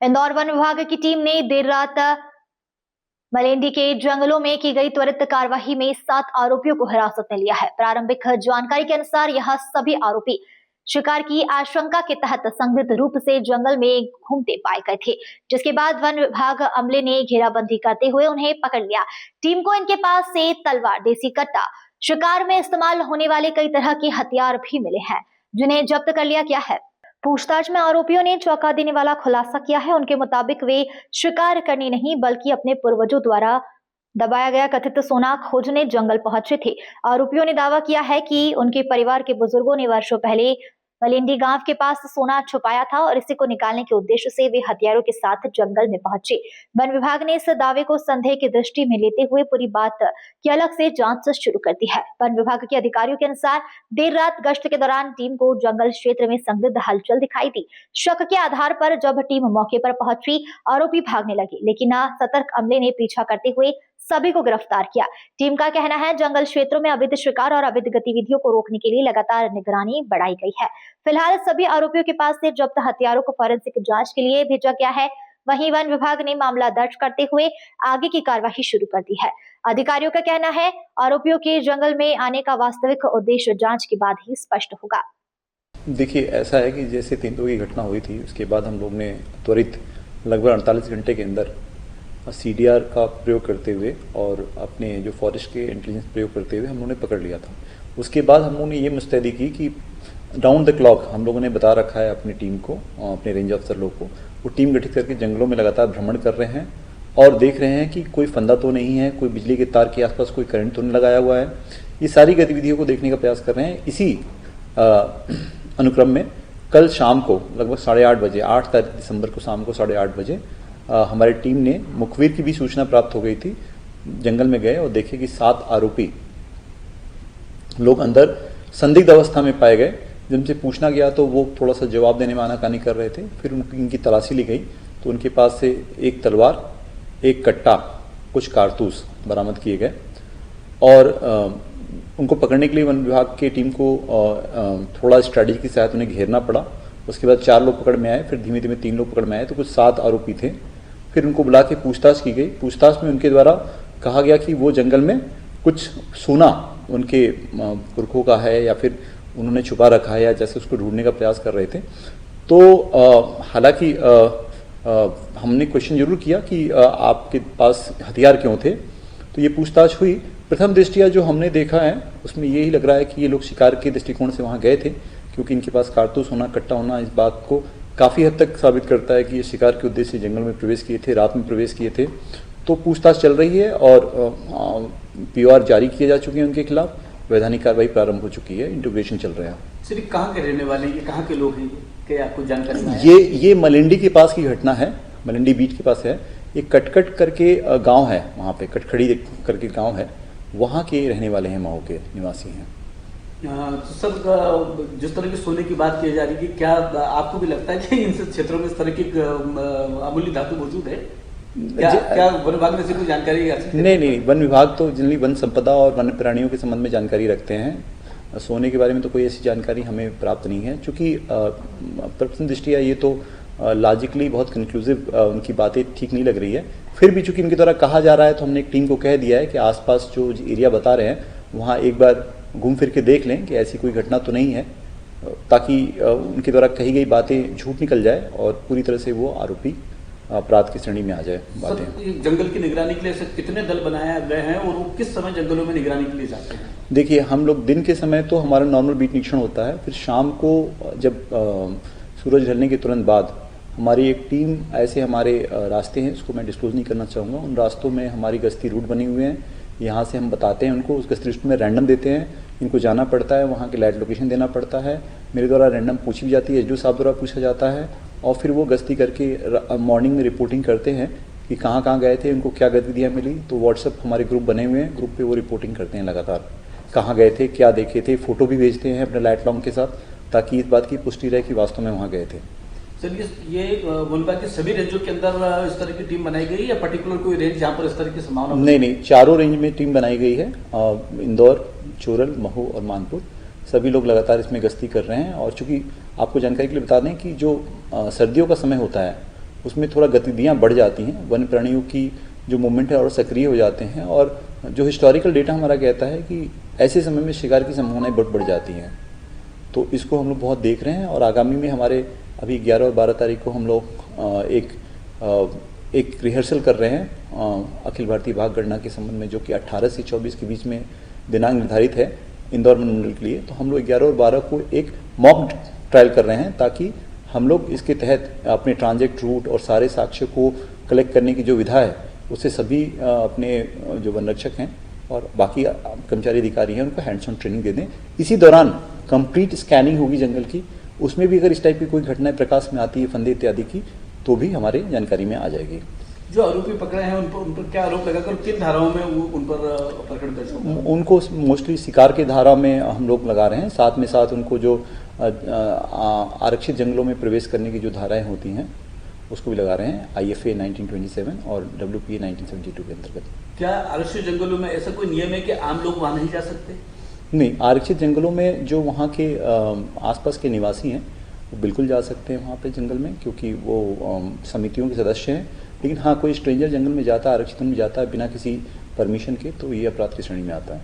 Indore one विभाग की team ने देर रात मलेंडी के जंगलों में की गई त्वरित कार्रवाई में 7 आरोपियों को हिरासत में लिया है। प्रारंभिक जानकारी के अनुसार यह सभी आरोपी शिकार की आशंका के तहत संदिग्ध रूप से जंगल में घूमते पाए गए थे, जिसके बाद वन विभाग अमले ने घेराबंदी करते हुए उन्हें पकड़ लिया। टीम को इनके पास से तलवार, देसी कट्टा, शिकार में इस्तेमाल होने वाले कई तरह के हथियार भी मिले हैं, जिन्हें जब्त कर लिया गया है। पूछताछ में आरोपियों ने चौंका देने वाला खुलासा किया है। उनके मुताबिक वे शिकार करने नहीं बल्कि अपने पूर्वजों द्वारा दबाया गया कथित सोना खोजने जंगल पहुंचे थे। आरोपियों ने दावा किया है कि उनके परिवार के बुजुर्गों ने वर्षों पहले मलेंडी गांव के पास सोना छुपाया था और इसी को निकालने के उद्देश्य से वे हथियारों के साथ जंगल में पहुंचे। वन विभाग ने इस दावे को संदेह की दृष्टि में लेते हुए पूरी बात की अलग से जांच शुरू कर दी है। वन विभाग के अधिकारियों के अनुसार देर रात गश्त के दौरान टीम को जंगल क्षेत्र में संदिग्ध हलचल दिखाई दी। शक के आधार पर जब टीम मौके पर पहुंची, आरोपी भागने लगे, लेकिन सतर्क अमले ने पीछा करते हुए सभी को गिरफ्तार किया। टीम का कहना है जंगल क्षेत्रों में अवैध शिकार और अवैध गतिविधियों को रोकने के लिए लगातार निगरानी बढ़ाई गई है। फिलहाल सभी आरोपियों के पास से जब्त हथियारों को फॉरेंसिक जांच के लिए भेजा गया है। वहीं वन विभाग ने मामला दर्ज करते हुए आगे की कार्रवाई शुरू कर दी है। अधिकारियों का कहना है आरोपियों के जंगल में आने का वास्तविक उद्देश्य जांच के बाद ही स्पष्ट होगा। देखिए, ऐसा है कि जैसे तेंदुआ की घटना हुई थी, उसके बाद हम लोग ने त्वरित लगभग 48 घंटे के अंदर CDR का प्रयोग करते हुए और अपने जो फॉरेस्ट के इंटेलिजेंस प्रयोग करते हुए हम लोगों ने पकड़ लिया था। उसके बाद हम लोगों ने ये मुस्तैदी की कि राउंड द क्लॉक हम लोगों ने बता रखा है अपनी टीम को, अपने रेंज अफसर लोग को, वो टीम गठित करके जंगलों में लगातार भ्रमण कर रहे हैं और देख रहे हैं कि कोई फंदा तो नहीं है, कोई बिजली के तार के आसपास कोई करंट तो नहीं लगाया हुआ है। ये सारी गतिविधियों को देखने का प्रयास कर रहे हैं। इसी अनुक्रम में कल शाम को लगभग 8:30 बजे, 8 दिसंबर को शाम को 8:30 बजे हमारी टीम ने मुखबिर की भी सूचना प्राप्त हो गई थी, जंगल में गए और देखे कि 7 आरोपी लोग अंदर संदिग्ध अवस्था में पाए गए। जिनसे पूछना गया तो वो थोड़ा सा जवाब देने में आनाकानी कर रहे थे। फिर इनकी तलाशी ली गई तो उनके पास से एक तलवार, एक कट्टा, कुछ कारतूस बरामद किए गए और उनको पकड़ने के लिए वन विभाग की टीम को थोड़ा स्ट्रैटेजी की सहायता उन्हें घेरना पड़ा। उसके बाद 4 लोग पकड़ में आए, फिर धीमे धीमे 3 लोग पकड़ में आए, तो कुछ 7 आरोपी थे। फिर उनको बुला के पूछताछ की गई। पूछताछ में उनके द्वारा कहा गया कि वो जंगल में कुछ सोना उनके पुरखों का है या फिर उन्होंने छुपा रखा है या जैसे उसको ढूंढने का प्रयास कर रहे थे। तो हालांकि हमने क्वेश्चन जरूर किया कि आपके पास हथियार क्यों थे, तो ये पूछताछ हुई। प्रथम दृष्टिया जो हमने देखा है उसमें यही लग रहा है कि ये लोग शिकार के दृष्टिकोण से वहाँ गए थे, क्योंकि इनके पास कारतूस होना, कट्टा होना इस बात को काफ़ी हद तक साबित करता है कि ये शिकार के उद्देश्य से जंगल में प्रवेश किए थे, रात में प्रवेश किए थे। तो पूछताछ चल रही है और POR जारी किए जा चुके हैं उनके खिलाफ, वैधानिक कार्रवाई प्रारंभ हो चुकी है, इंटीग्रेशन चल रहा है। सिर्फ कहाँ के रहने वाले, ये कहाँ के लोग हैं, क्या आपको जानकारी है? ये मलेंडी के पास की घटना है, मलेंडी बीच के पास है। एक कटकट करके गांव है, वहाँ पे कटखड़ी करके गांव है, वहाँ के रहने वाले हैं, मऊ के निवासी हैं। तो सर, जिस तरह की सोने की बात की जा रही है, क्या आपको भी लगता है कि इन क्षेत्रों में इस तरह की अमूल्य धातु मौजूद है? क्या वन विभाग ने से कोई जानकारी? नहीं, वन विभाग तो जनरली वन संपदा और वन्य प्राणियों के संबंध में जानकारी रखते हैं। सोने के बारे में तो कोई ऐसी जानकारी हमें प्राप्त नहीं है, चूँकि प्रथम दृष्टिया ये तो लॉजिकली बहुत कंक्लूसिव उनकी बातें ठीक नहीं लग रही है। फिर भी चूंकि उनके द्वारा कहा जा रहा है तो हमने एक टीम को कह दिया है कि आसपास जो एरिया बता रहे हैं वहाँ एक बार घूम फिर के देख लें कि ऐसी कोई घटना तो नहीं है, ताकि उनके द्वारा कही गई बातें झूठ निकल जाए और पूरी तरह से वो आरोपी अपराध की श्रेणी में आ जाए बातें। जंगल की निगरानी के लिए कितने दल बनाए गए हैं और वो किस समय जंगलों में निगरानी के लिए जाते हैं? देखिए, हम लोग दिन के समय तो हमारा नॉर्मल बीट निरीक्षण होता है, फिर शाम को जब सूरज ढलने के तुरंत बाद हमारी एक टीम, ऐसे हमारे रास्ते हैं, उसको मैं डिस्क्लोज नहीं करना चाहूँगा, उन रास्तों में हमारी गश्ती रूट बनी हुए हैं। यहाँ से हम बताते हैं उनको, उस गश्ती रूट में रैंडम देते हैं, इनको जाना पड़ता है, वहाँ के लाइट लोकेशन देना पड़ता है, मेरे द्वारा रैंडम पूछी भी जाती है, जो साहब द्वारा पूछा जाता है, और फिर वो गश्ती करके मॉर्निंग में रिपोर्टिंग करते हैं कि कहाँ कहाँ गए थे, उनको क्या गतिविधियाँ मिली। तो व्हाट्सएप हमारे ग्रुप बने हुए हैं, ग्रुप पे वो रिपोर्टिंग करते हैं लगातार, कहाँ गए थे, क्या देखे थे, फोटो भी भेजते हैं अपने लाइट लॉन्ग के साथ, ताकि इस बात की पुष्टि रहे कि वास्तव में वहाँ गए थे। सर, ये वन विभाग के सभी रेंजों के अंदर इस तरह की टीम बनाई गई या पर्टिकुलर कोई रेंज जहाँ पर इस तरह की संभावना? नहीं, चारों रेंज में टीम बनाई गई है। इंदौर, चोरल, महू और मानपुर, सभी लोग लगातार इसमें गश्ती कर रहे हैं। और चूंकि आपको जानकारी के लिए बता दें कि जो सर्दियों का समय होता है उसमें थोड़ा गतिविधियाँ बढ़ जाती हैं, वन्य प्राणियों की जो मूवमेंट है और सक्रिय हो जाते हैं, और जो हिस्टोरिकल डेटा हमारा कहता है कि ऐसे समय में शिकार की संभावनाएं बढ़ जाती हैं। तो इसको हम लोग बहुत देख रहे हैं, और आगामी में हमारे अभी 11 और 12 तारीख को हम लोग एक रिहर्सल कर रहे हैं अखिल भारतीय बाघ गणना के संबंध में, जो कि 18 से 24 के बीच में दिनांक निर्धारित है इंदौर मंडल के लिए। तो हम लोग 11 और 12 को एक मॉक ट्रायल कर रहे हैं, ताकि हम लोग इसके तहत अपने ट्रांजेक्ट रूट और सारे साक्ष्य को कलेक्ट करने की जो विधा है, उससे सभी अपने जो वन रक्षक हैं और बाकी कर्मचारी अधिकारी हैं उनको हैंड्स ऑन ट्रेनिंग दे दें। इसी दौरान कंप्लीट स्कैनिंग होगी जंगल की, उसमें भी अगर इस टाइप की कोई घटनाएं प्रकाश में आती है, फंदे इत्यादि की, तो भी हमारे जानकारी में आ जाएगी। जो आरोपी पकड़े हैं उन पर क्या आरोप लगाकर किन धाराओं में उन पर प्रकरण दर्ज होगा? उनको मोस्टली शिकार की धारा में हम लोग लगा रहे हैं, साथ में साथ उनको जो आरक्षित जंगलों में प्रवेश करने की जो धाराएं होती हैं उसको भी लगा रहे हैं, IFA 1927 और WPA 1972 के अंतर्गत। क्या आरक्षित जंगलों में ऐसा कोई नियम है कि आम लोग वहाँ नहीं जा सकते? नहीं, आरक्षित जंगलों में जो वहाँ के आसपास के निवासी हैं वो बिल्कुल जा सकते हैं वहाँ पे जंगल में, क्योंकि वो समितियों के सदस्य हैं। लेकिन हाँ, कोई स्ट्रेंजर जंगल में जाता है, आरक्षित में जाता है बिना किसी परमिशन के, तो ये अपराध की श्रेणी में आता है।